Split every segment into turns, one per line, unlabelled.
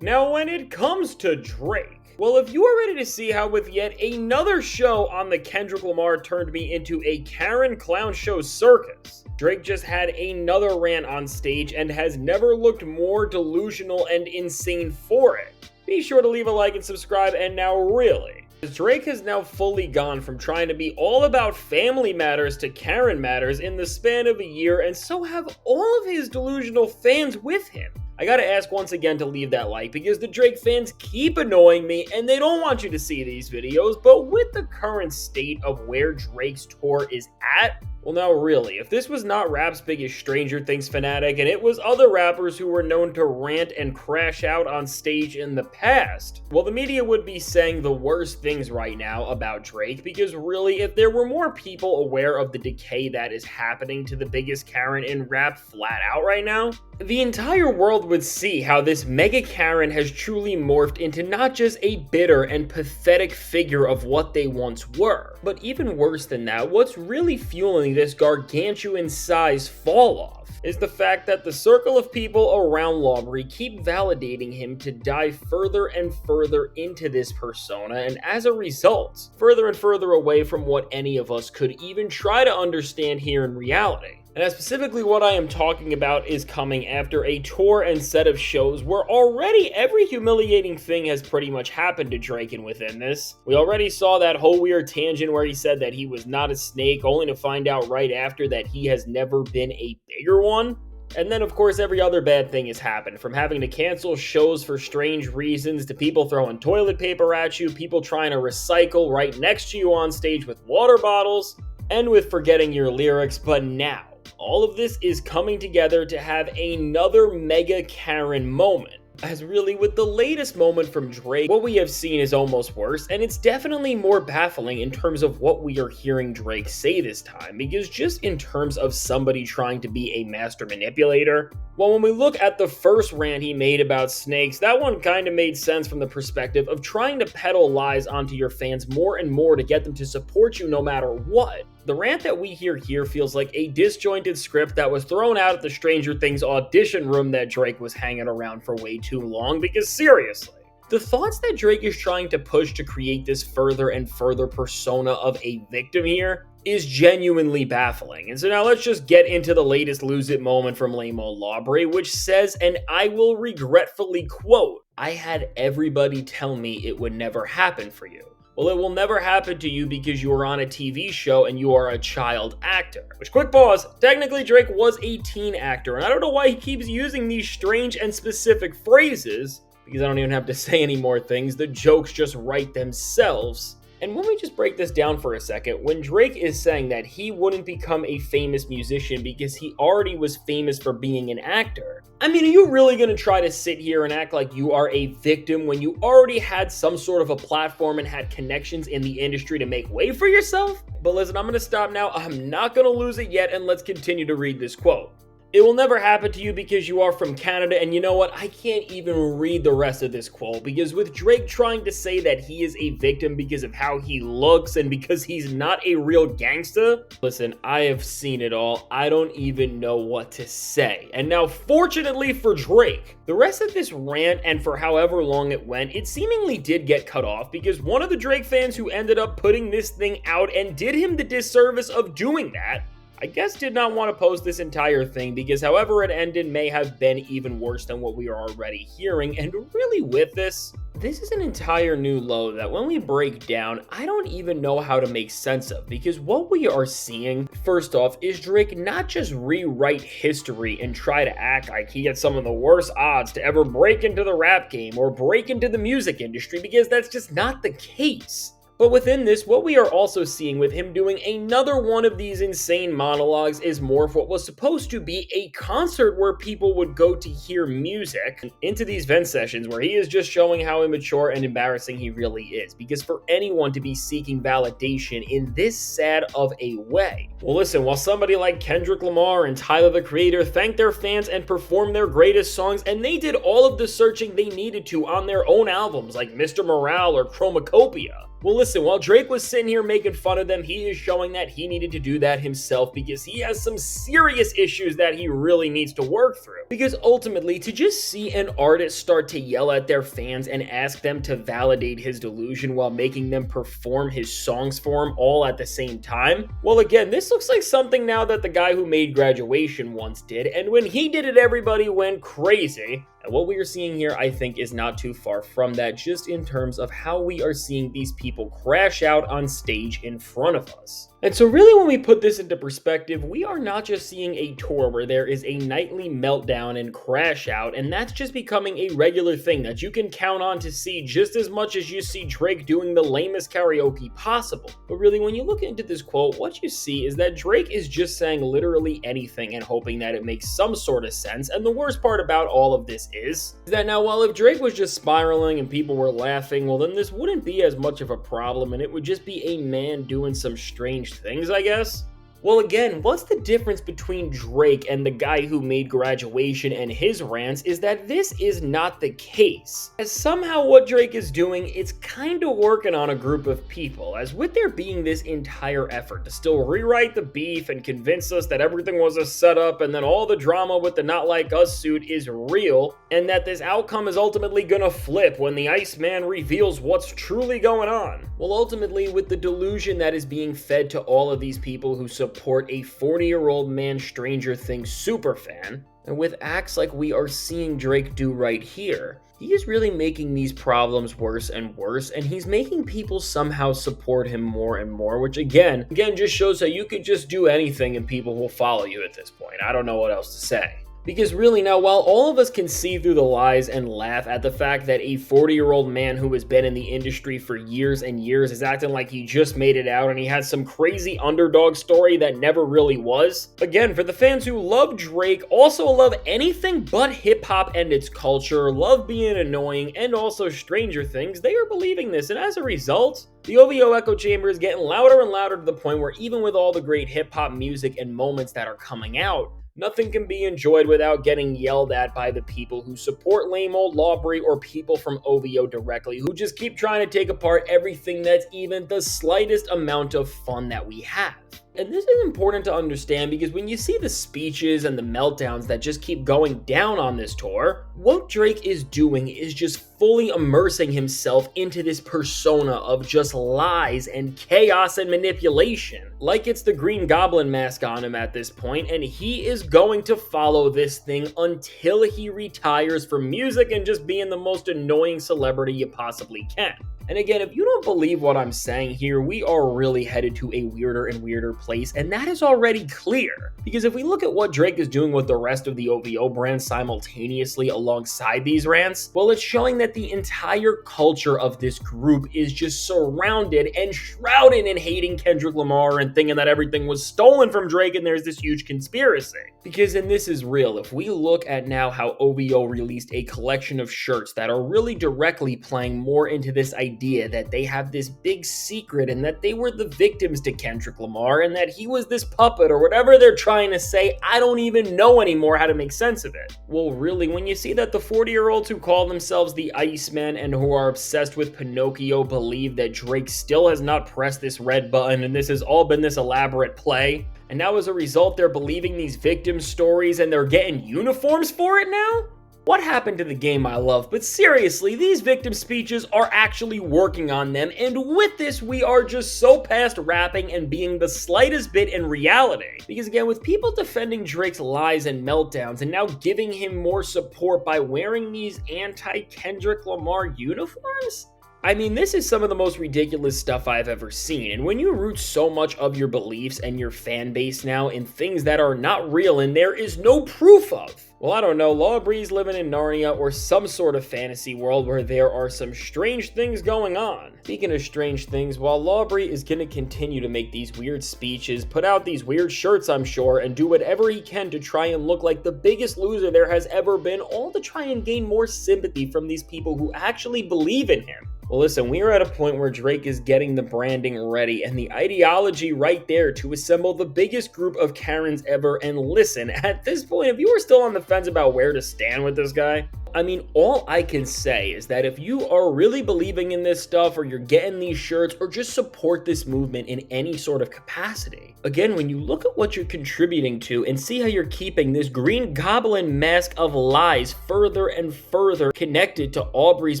Now, when it comes to Drake, well, if you are ready to see how with yet another show on the Kendrick Lamar turned me into a Karen clown show circus, Drake just had another rant on stage and has never looked more delusional and insane for it. Be sure to leave a like and subscribe, and now really, Drake has now fully gone from trying to be all about family matters to Karen matters in the span of a year, and so have all of his delusional fans with him. I gotta ask once again to leave that like because the Drake fans keep annoying me and they don't want you to see these videos, but with the current state of where Drake's tour is at, well now really, if this was not rap's biggest Stranger Things fanatic and it was other rappers who were known to rant and crash out on stage in the past, well the media would be saying the worst things right now about Drake because really if there were more people aware of the decay that is happening to the biggest Karen in rap flat out right now, the entire world would see how this mega Karen has truly morphed into not just a bitter and pathetic figure of what they once were, but even worse than that, what's really fueling this gargantuan size fall off is the fact that the circle of people around Lawbury keep validating him to dive further and further into this persona, and as a result, further and further away from what any of us could even try to understand here in reality. And specifically what I am talking about is coming after a tour and set of shows where already every humiliating thing has pretty much happened to Drake, and within this, we already saw that whole weird tangent where he said that he was not a snake, only to find out right after that he has never been a bigger one. And then of course every other bad thing has happened, from having to cancel shows for strange reasons, to people throwing toilet paper at you, people trying to recycle right next to you on stage with water bottles, and with forgetting your lyrics. But now, all of this is coming together to have another mega Karen moment. As really with the latest moment from Drake, what we have seen is almost worse, and it's definitely more baffling in terms of what we are hearing Drake say this time, because just in terms of somebody trying to be a master manipulator, well, when we look at the first rant he made about snakes, that one kind of made sense from the perspective of trying to peddle lies onto your fans more and more to get them to support you no matter what. The rant that we hear here feels like a disjointed script that was thrown out at the Stranger Things audition room that Drake was hanging around for way too long, because seriously, the thoughts that Drake is trying to push to create this further and further persona of a victim here is genuinely baffling. And so now let's just get into the latest lose it moment from Lamo Lawbury, which says, and I will regretfully quote, "I had everybody tell me it would never happen for you. Well, it will never happen to you because you are on a TV show and you are a child actor." Which, quick pause, technically Drake was a teen actor, and I don't know why he keeps using these strange and specific phrases, because I don't even have to say any more things, the jokes just write themselves. And when we just break this down for a second, when Drake is saying that he wouldn't become a famous musician because he already was famous for being an actor, I mean, are you really going to try to sit here and act like you are a victim when you already had some sort of a platform and had connections in the industry to make way for yourself? But listen, I'm going to stop now. I'm not going to lose it yet, and let's continue to read this quote. "It will never happen to you because you are from Canada," and you know what? I can't even read the rest of this quote, because with Drake trying to say that he is a victim because of how he looks and because he's not a real gangster, listen, I have seen it all. I don't even know what to say. And now, fortunately for Drake, the rest of this rant, and for however long it went, it seemingly did get cut off because one of the Drake fans who ended up putting this thing out and did him the disservice of doing that, I guess did not want to post this entire thing, because however it ended may have been even worse than what we are already hearing. And really with this is an entire new low that when we break down, I don't even know how to make sense of, because what we are seeing, first off, is Drake not just rewrite history and try to act like he had some of the worst odds to ever break into the rap game or break into the music industry, because that's just not the case. But within this, what we are also seeing with him doing another one of these insane monologues is more of what was supposed to be a concert where people would go to hear music into these vent sessions where he is just showing how immature and embarrassing he really is. Because for anyone to be seeking validation in this sad of a way, well listen, while somebody like Kendrick Lamar and Tyler the Creator thanked their fans and performed their greatest songs, and they did all of the searching they needed to on their own albums like Mr. Morale or Chromacopia, Well, listen, while Drake was sitting here making fun of them, he is showing that he needed to do that himself because he has some serious issues that he really needs to work through. Because ultimately, to just see an artist start to yell at their fans and ask them to validate his delusion while making them perform his songs for him all at the same time, well, again, this looks like something now that the guy who made Graduation once did, and when he did it, everybody went crazy. And what we are seeing here, I think, is not too far from that, just in terms of how we are seeing these people crash out on stage in front of us. And so really, when we put this into perspective, we are not just seeing a tour where there is a nightly meltdown and crash out, and that's just becoming a regular thing that you can count on to see just as much as you see Drake doing the lamest karaoke possible. But really, when you look into this quote, what you see is that Drake is just saying literally anything and hoping that it makes some sort of sense. And the worst part about all of this is that now, while if Drake was just spiraling and people were laughing, well, then this wouldn't be as much of a problem, and it would just be a man doing some strange things, I guess. Well, again, what's the difference between Drake and the guy who made Graduation and his rants is that this is not the case. As somehow what Drake is doing, it's kind of working on a group of people, as with there being this entire effort to still rewrite the beef and convince us that everything was a setup and then all the drama with the Not Like Us suit is real, and that this outcome is ultimately gonna flip when the Iceman reveals what's truly going on. Well, ultimately, with the delusion that is being fed to all of these people who support a 40-year-old man Stranger Things superfan, and with acts like we are seeing Drake do right here, he is really making these problems worse and worse, and he's making people somehow support him more and more, which again just shows how you could just do anything and people will follow you at this point. I don't know what else to say. Because really now, while all of us can see through the lies and laugh at the fact that a 40-year-old man who has been in the industry for years and years is acting like he just made it out and he has some crazy underdog story that never really was, again, for the fans who love Drake, also love anything but hip-hop and its culture, love being annoying, and also Stranger Things, they are believing this, and as a result, the OVO echo chamber is getting louder and louder to the point where even with all the great hip-hop music and moments that are coming out, nothing can be enjoyed without getting yelled at by the people who support lame old Lawbury or people from OVO directly who just keep trying to take apart everything that's even the slightest amount of fun that we have. And this is important to understand because when you see the speeches and the meltdowns that just keep going down on this tour, what Drake is doing is just fully immersing himself into this persona of just lies and chaos and manipulation. Like it's the Green Goblin mask on him at this point, and he is going to follow this thing until he retires from music and just being the most annoying celebrity you possibly can. And again, if you don't believe what I'm saying here, we are really headed to a weirder and weirder place, and that is already clear. Because if we look at what Drake is doing with the rest of the OVO brand simultaneously alongside these rants, well, it's showing that the entire culture of this group is just surrounded and shrouded in hating Kendrick Lamar and thinking that everything was stolen from Drake and there's this huge conspiracy. Because, and this is real, if we look at now how OVO released a collection of shirts that are really directly playing more into this idea that they have this big secret and that they were the victims to Kendrick Lamar and that he was this puppet or whatever they're trying to say, I don't even know anymore how to make sense of it. Well, really, when you see that the 40-year-olds who call themselves the Iceman and who are obsessed with Pinocchio believe that Drake still has not pressed this red button and this has all been this elaborate play, and now as a result they're believing these victim stories and they're getting uniforms for it now? What happened to the game I love? But seriously, these victim speeches are actually working on them, and with this, we are just so past rapping and being the slightest bit in reality. Because again, with people defending Drake's lies and meltdowns, and now giving him more support by wearing these anti-Kendrick Lamar uniforms? I mean, this is some of the most ridiculous stuff I've ever seen, and when you root so much of your beliefs and your fan base now in things that are not real and there is no proof of, well, I don't know, Lawbree's living in Narnia or some sort of fantasy world where there are some strange things going on. Speaking of strange things, while Lawbree is going to continue to make these weird speeches, put out these weird shirts, I'm sure, and do whatever he can to try and look like the biggest loser there has ever been, all to try and gain more sympathy from these people who actually believe in him. Well, listen, we are at a point where Drake is getting the branding ready and the ideology right there to assemble the biggest group of Karens ever. And listen, at this point, if you were still on the fence about where to stand with this guy, I mean, all I can say is that if you are really believing in this stuff, or you're getting these shirts, or just support this movement in any sort of capacity, again, when you look at what you're contributing to and see how you're keeping this Green Goblin mask of lies further and further connected to Aubrey's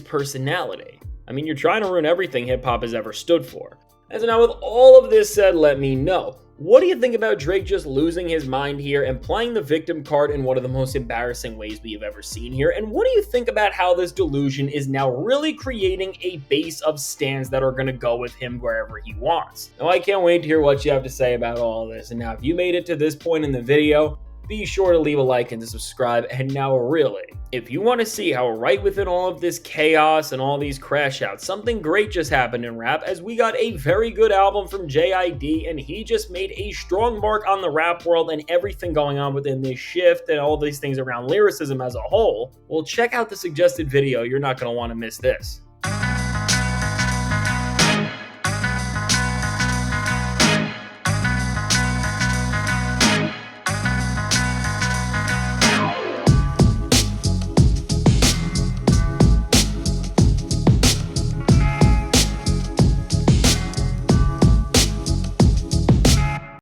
personality, I mean, you're trying to ruin everything hip-hop has ever stood for. And so now, with all of this said, let me know. What do you think about Drake just losing his mind here and playing the victim card in one of the most embarrassing ways we have ever seen here? And what do you think about how this delusion is now really creating a base of stans that are going to go with him wherever he wants? Now, I can't wait to hear what you have to say about all of this. And now, if you made it to this point in the video, be sure to leave a like and to subscribe. And now, really, if you want to see how right within all of this chaos and all these crash outs, something great just happened in rap, as we got a very good album from JID, and he just made a strong mark on the rap world and everything going on within this shift and all these things around lyricism as a whole. Well, check out the suggested video. You're not going to want to miss this.